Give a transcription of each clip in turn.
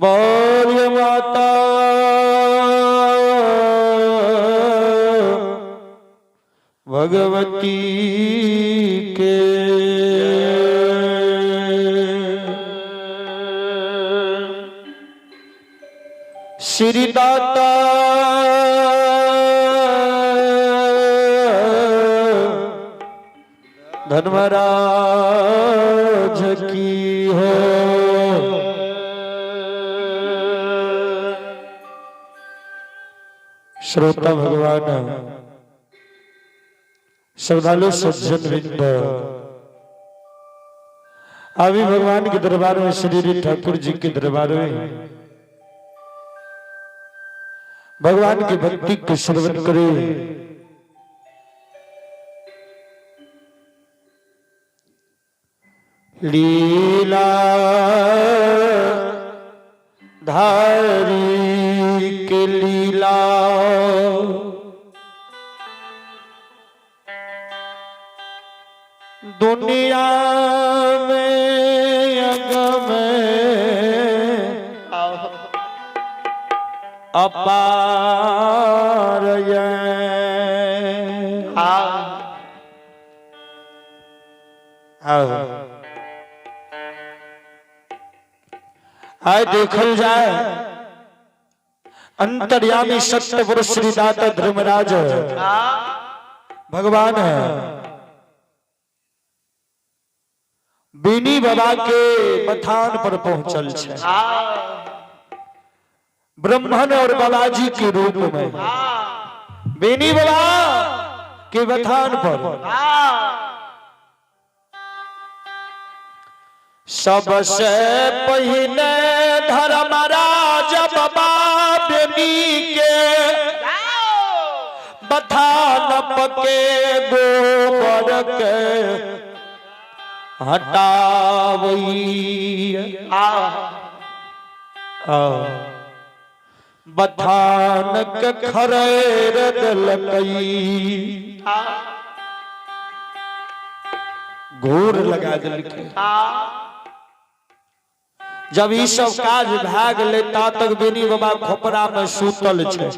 बोल माता भगवती के श्री दाता धर्मराज की हो। श्रोता भगवान श्रद्धालु सज्जन वृंद अभी भगवान के दरबार में श्री ठाकुर जी के दरबार में भगवान की भक्ति को श्रवण करे। लीला धारी के लीला दुनिया में अगम अपार आए देखल जाए अंतर्यामी सत्य पुरुष श्री दाता धर्मराज भगवान है। बेनी बाबा के मथान पर पहुंचल छे ब्रह्मन और बाबाजी के रूप में। बेनी बाबा के मथान पर सबसे पहले धर्मराज बाबा बेनी के मथान के गोबर के हटावई बथान के खरेर दलकई घूर लगा दिलके। जब ई सब काज भाग लेता तक बेनी बाबा खोपड़ा में सूतल छे।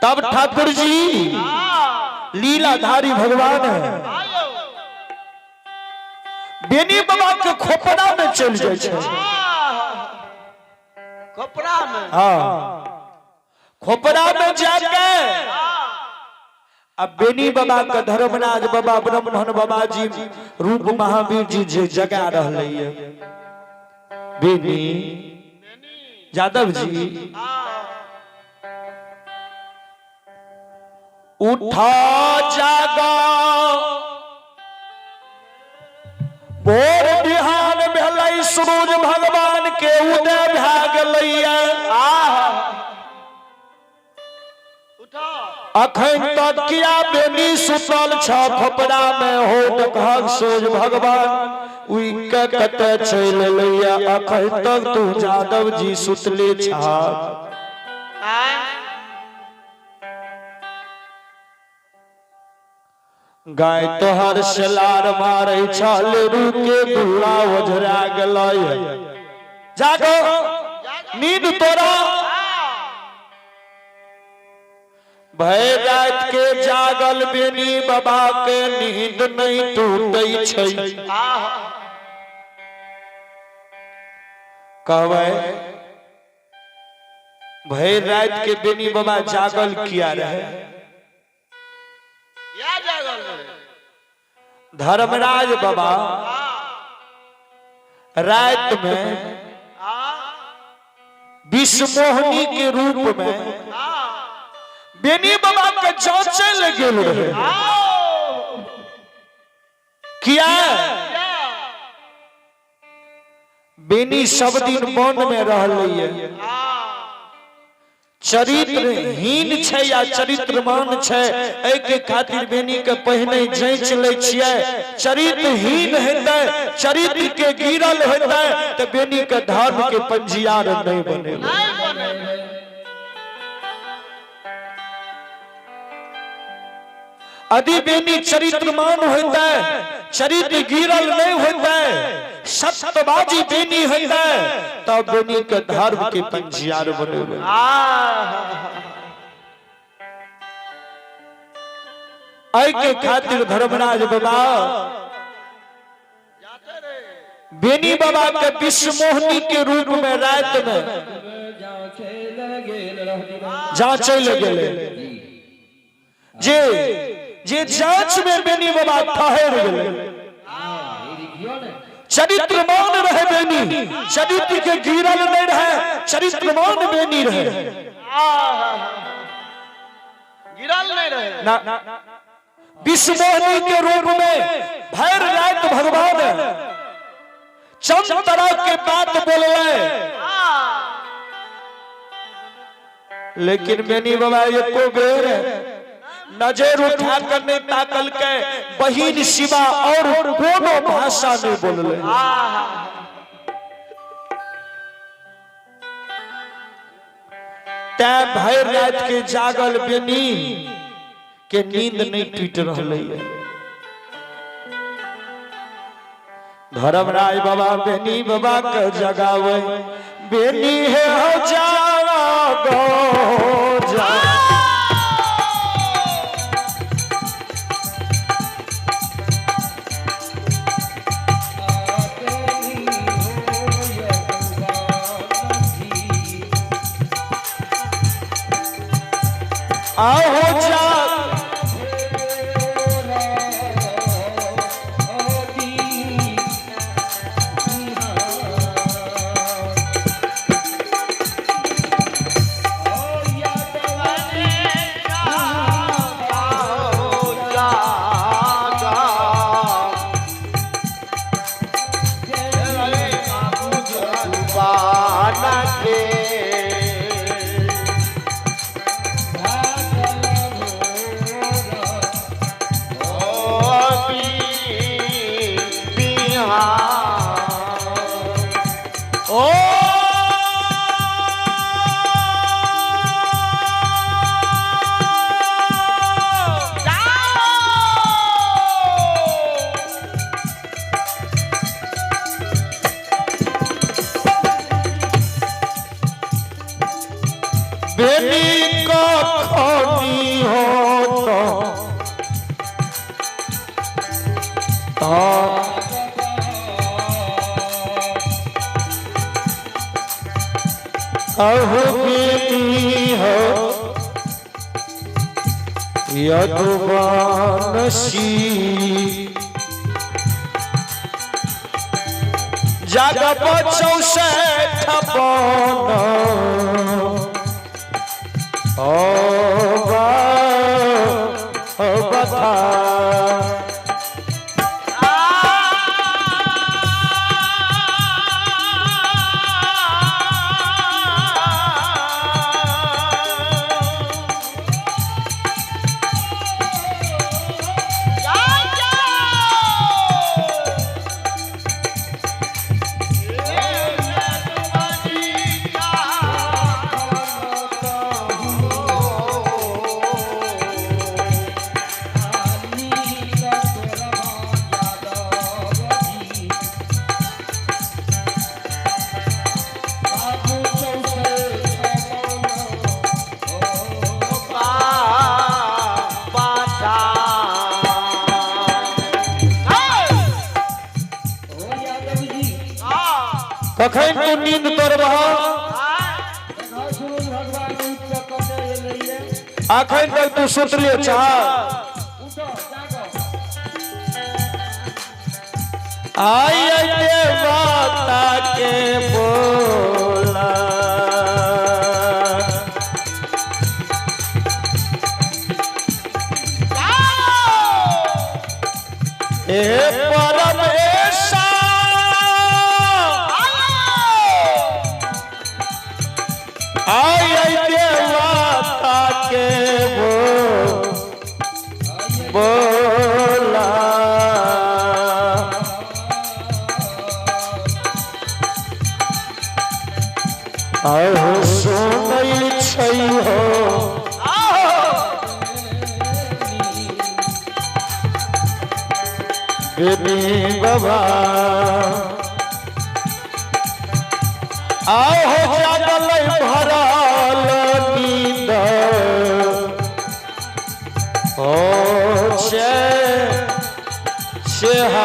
तब ठाकुर जी लीलाधारी भगवान है बेनी बाबा के खोपड़ा में चल जाए छे। खोपड़ा में खोपड़ा में जाके अब बेनी बाबा का धर्मराज बाबा ब्रह्मन बाबा जी रूप महावीर जी जगा रहे हैं। बेनी यादव जी उठा जागा भोर बिहान भेलै सूरज भगवान के उदय भए गेलैया। अखन तक किया बेनी सुतल छ खोपड़ा में हो देखक सूरज भगवान उइ के कते चल लैया। अखन तक तू यादव जी सुतले छ। गाय तोहर सलार मारे छल रुके बुला ओझरा गेलै। जागो नींद तोरा भय रात के जागल बेनी बाबा के नींद नहीं टूटै छै। कहबै भय रात के बेनी बाबा जागल किया रहे। धर्मराज बाबा रात में विषमोहनी के रूप में बेनी बाबा के जांचे लगे रहे। किया बेनी सब दिन वन में रहलै। चरित्रहीन छै या चरित्रमान छै एहि के खातिर बेनी के पहिने जांच लै छियै। चरित्रहीन हेतै चरित्र के गिरल हेतै त बेनी के धर्म के पंजीयार नहीं बनेबै। यदि बेनी चरित्रमान होता है, चरित्र गिरल नहीं होता है, सत्यबाजी बेनी होता है, तब बेनी के धर्म के पंजियार बने हुए। आई के खातिर धर्मराज बाबा बेनी बाबा के विश्व मोहनी के रूप में रात में जांचे लगे जे जे जांच में बेनी बाबा ठहर गए। चरित्रमान रहे बेनी, चरित्र के गिरल नहीं रहे, चरित्रमान बेनी रहे, गिरल नहीं रहे ना। विश्व मोहनी के रूप में भैर रात भगवान चंद तरह के बात बोले, लेकिन बेनी बाबा एको बेर नजर उठा कर नहीं ताकल के बहिन शिवा और कोनो भाषा नहीं बोलले। तै भैर रात के जागल बेनी के नींद नहीं टूट रही है। धर्मराज बाबा बेनी बाबा के जगावे, बेनी है हो जागो जा। आओ जा बेनी को खोनी हो तो अहो बेनी हो यदुवानसी जग बचौ से ठपना बता कखन तू नींद तोड़बह, अखन तक तू सुतलिए चाह। आई देवता के बोला बोला आहो सोनई छै हो बेनी बाबा आओ जागल भरल नींद ओ छेहा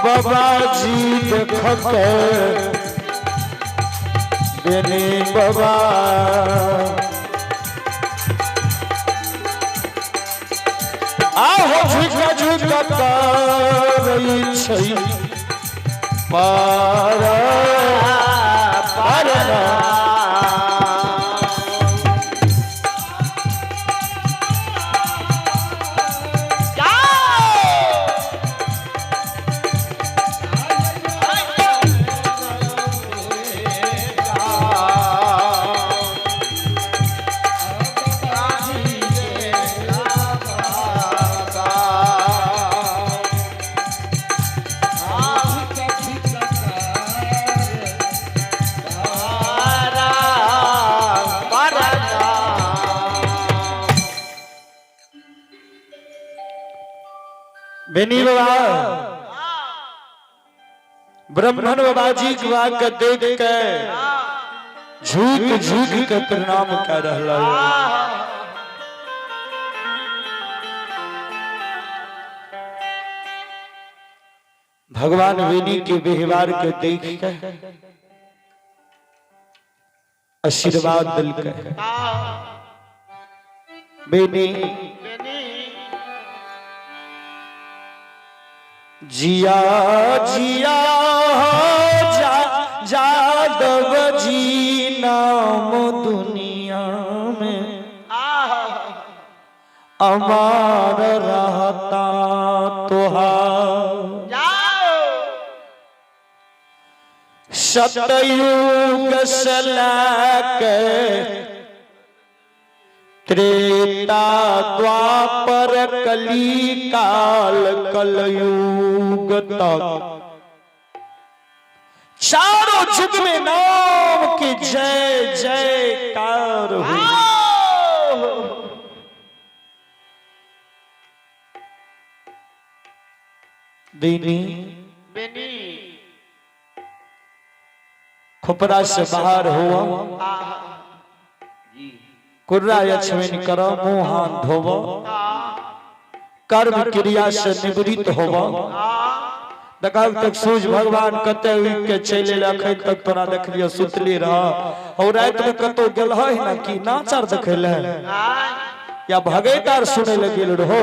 बाबा जी देखत बेनी बाबा आहो झुका झुका रही छै पार पारना बेनी बाबा ब्राह्मण बाबा जी के देख के झुक झुक के प्रणाम कर रहा है। भगवान बेनी के व्यवहार के देख के आशीर्वाद दिल के बेनी जिया जिया जादव जी नाम दुनिया में अमर रहता तुहार सतयुग से लेके त्रेता द्वापर कली काल कलयुग तक चारों युग में नाम की जय जयकार हुई। बेनी खोपड़ा से बाहर हुआ कुर्रा यक्षमिन करो मुंह हाथ धोवो कर्म क्रिया से निवृत्त होवो देखा तक सूझ भगवान कते के चले रखे तक तोरा देख लियो सुतली रह और रात में कतो गेल है ना कि नाचर देखेले या भगेदार सुने लगे रहो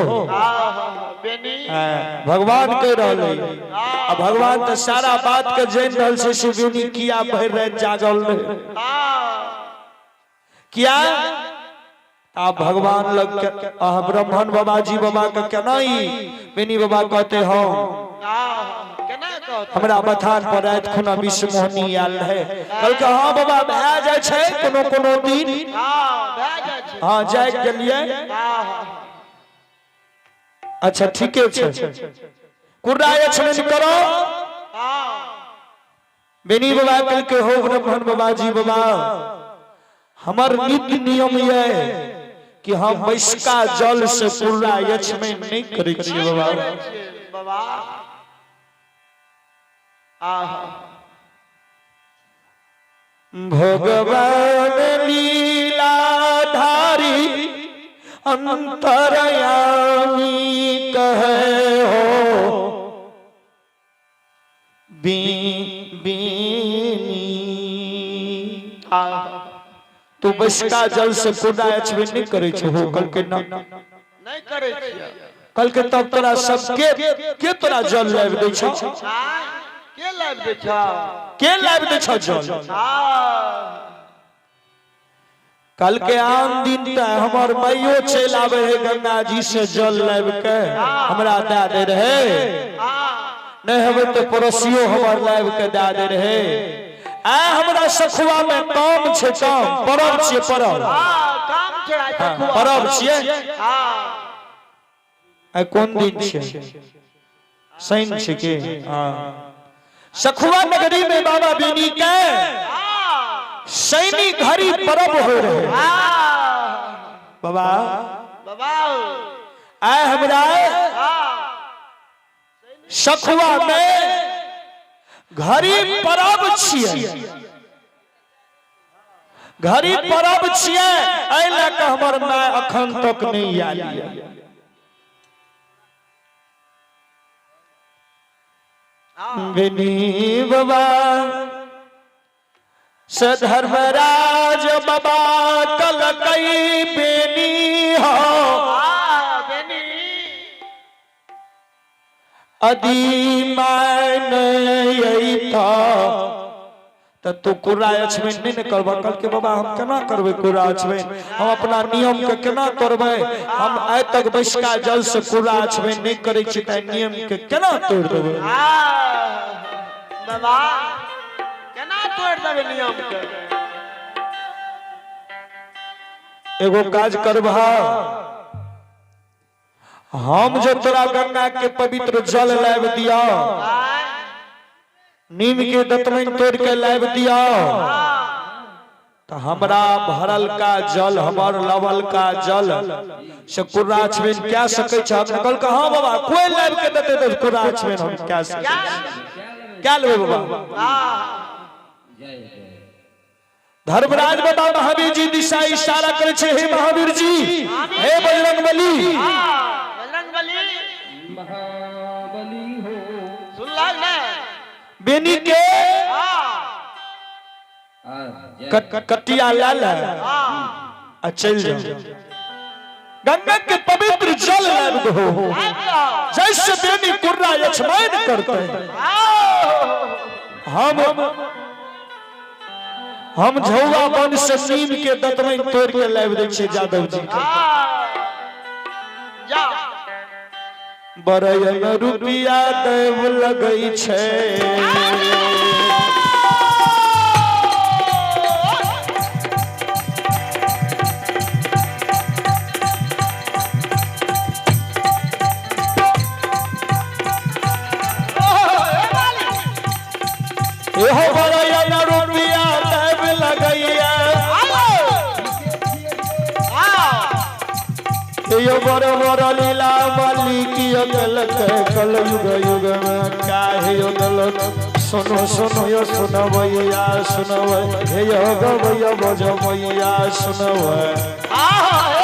भगवान कह रहे अब भगवान तो सारा बात के जान रहल से शिवनी किया भर रात जागल रहे क्या आप भगवान लग ब्राह्मण बाबा जी बाबा का क्या नहीं बेनी बाबा कहते हो हमरा बथान पर रात खुना विश्व मोहनी आयल है कल के हाँ बाबा भए जाय छै कोनो कोनो दिन हाँ जाय गेलिए अच्छा ठीके छै कुर्राय छन करो बेनी बाबा कल के हो ब्रह्मण बाबा जी बाबा हमर नित्य नियम ये कि हम बैसका जल से कुर्रा यछमे नहीं करे छी बाबा भगवान लीलाधारी अंतरयामी कहे हो तू बैसका जल से कुर्रा यछमे नहीं करे छी हो कल के नहीं करे छी कल के तब तोरा सबके के तोरा जल लाब दै छ के लाब दै छ के लाब दै छ जल कल के आम दिन त हमर माइयो चल आवे है गंगा जी से जल लाब के हमरा दे दे रहे नहीं हवे तो पड़ोसियो हमर लाब के दे दे रहे आ हमरा सखुआ में काम छे काम परब छे परब काम छे सखुआ परब छे आ कोन दिन छे शनि छे के हां सखुआ नगरी में बाबा बेनी के शनि घड़ी परब हो रहे बाबा बाबा आ हमरा सखुआ में घड़ी परब छिए घड़ी परब छिए एहि ल के हमर माय अखन तक नहीं आलिए बेनी बाबा से धर्मराज बाबा कल कई बेनी हो अदी मान यही था तू कुर्रायछ में नहीं न करबा कल के बाबा हम केना करबे कुर्रायछ में हम अपना नियम के केना तोड़बे हम आइ तक बैसका जल से कुर्रायछ में नहीं करे छी त नियम के केना तोड़ देबे बाबा केना तोड़ देबे नियम के एगो काज करबा हम जो तोरा गंगा के पवित्र जल लाब दिया नीम के दतमन तोड़ के लाब दिया तो हमरा भरल का जल हमर लवल का जल से कुर्राछ में क्या सके छ हम कल हां बाबा कोई लाब के देते तो कुर्राछ में हम क्या सके क्या लेबे बाबा धर्मराज बाबा महावीर जी दिशा इशारा करे छे हे महावीर जी हे बजरंगबली महाबली हो सुन लाग ना बेनी के कटिया लाल आ चल जाओ गंगा के पवित्र जल लाब दो जैसे बेनी कुर्रा यछमान करते हम झौवा बन से नीम के दतमन तोड़ के लाब दै छी यादव जी के जा बरयन रुपया देव लगई छे एहो बरयन रुपया देव लगईया यो बर बर लीला मालिकी अकल के कल युग युग में काहे उदल सुनो सुनो यो सुनवैया सुनवै हे यो गवैया बजवैया सुनवै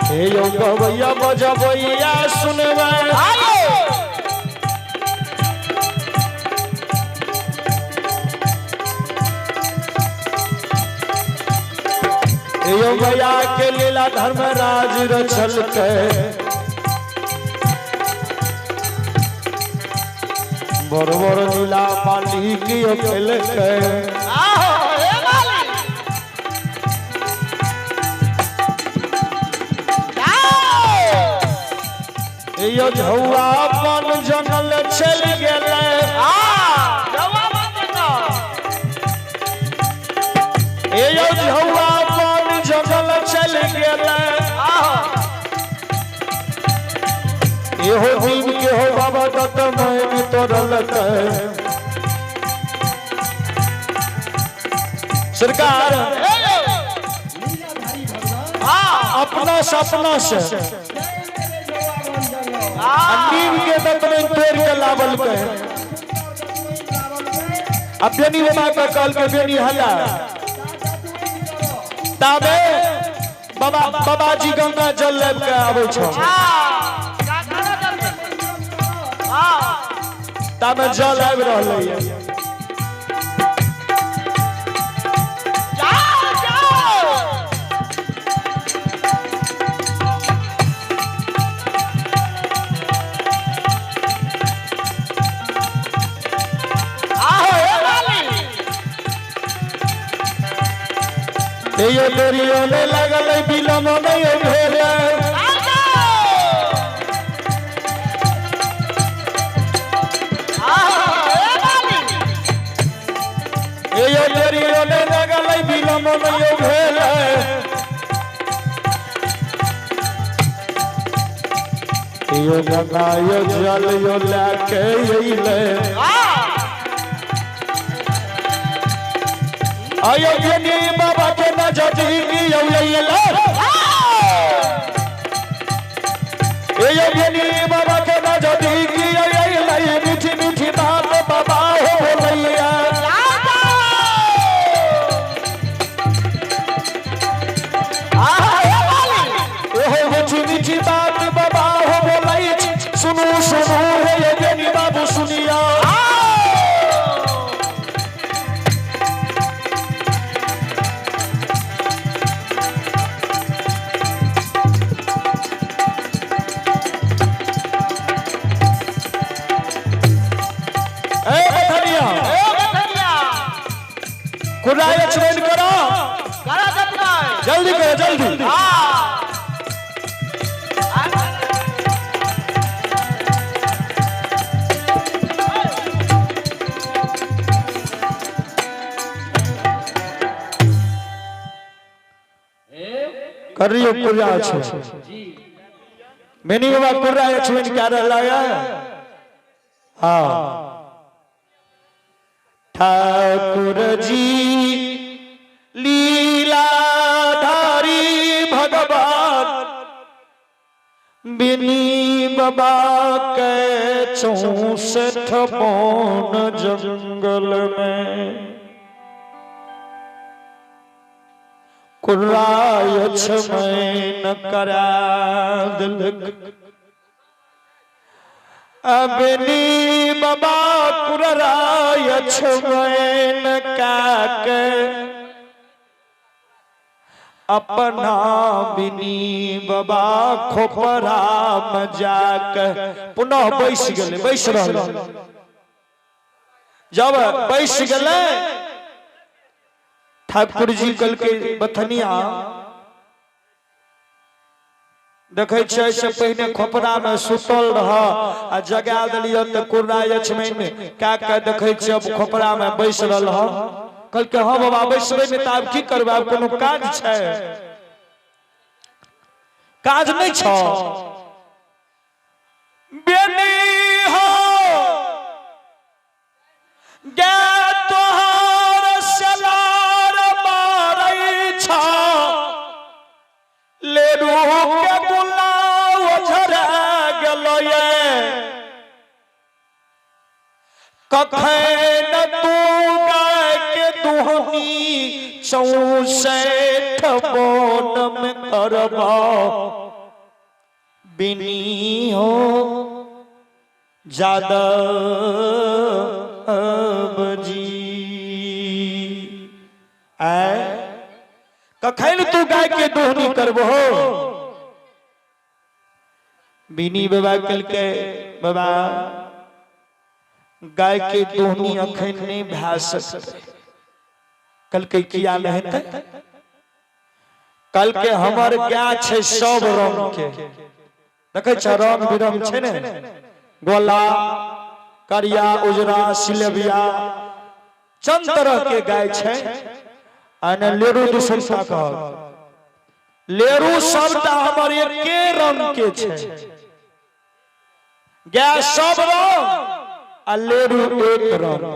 हे यो गवैया बजवैया सुनवै यो भैया के लीला धर्मराज रचल के बड़ बड़ लीला पाली की अकेले के यो झौआ अपन जनल चल गेले यो झौआ अपन जनल चल गेले एहो दिन के हो बाबा दत्त मैन तोरल सरकार अपना सपना से नीम के दत्त में तोड़ के लावल के अब बेनी बाबा का कल के बेनी हला ताबे बाबा जी गंगा जल लेब के आबै छ ताबे जल आबि रहलै यो डोरियो ने लगल बिलम नहीं भेल यो डोरियो ने लगल बिलम नहीं भेल यो गंगा यो जल यो लाके अइले आयो बेनी बाबा के नजदीक यो बेनी बाबा के नजदीक मीठी मीठी बात बाबा हो भैया मीठी मीठी बात बाबा हो बोलै सुनू सुनू हे बेनी बाबू सुनिया कुराय एक्सप्लेन करो जल्दी करो जल्दी करियो कुरा छ मैंने बाबा कुरा एक्सप्लेन कर रहा है हां ठाकुर जी लीलाधारी भगवान बिनी बाबा के 64 बौन जंगल में कुर्राय छमैन करा दिलक अबनी बाबा कुर्राय छमैन काक अपना बिनी बाबा खोपरा में जाक पुनः बैस गए बैस रहे जब बैस गए ठाकुर जी कल के बथनिया देखे से पहले खोपरा में सुतल रह आ जगा दिलियो तो कुर्राय छमैन क्या देखे अब खोपरा में बैस रहा कल के हाँ बाबा बैसबे में तो की करबे आब कोनो काज छै काज नहीं छ बेनी हो गे तोहर सलार मारै छ ले रू के बुलाव झरा गेलो ये कखन तू गाय के दुहनी 64 बौन में करबा बिनी हो जादव जी कखन तू गाय के दुहनी करबो बिनी बाबा कल के बाबा गाय के दोहनी अखन नहीं भा सकते कल के किया नहीं कल के हमर क्या छे सब रंग के देखे छ रंग बिरंग छे ने गोला करिया उजरा सिलेबिया चंद तरह के गाय छे आने लेरू दुसरता का लेरू सबटा हमर एके रंग के छे गाय सब रंग आ लेरू एक रंग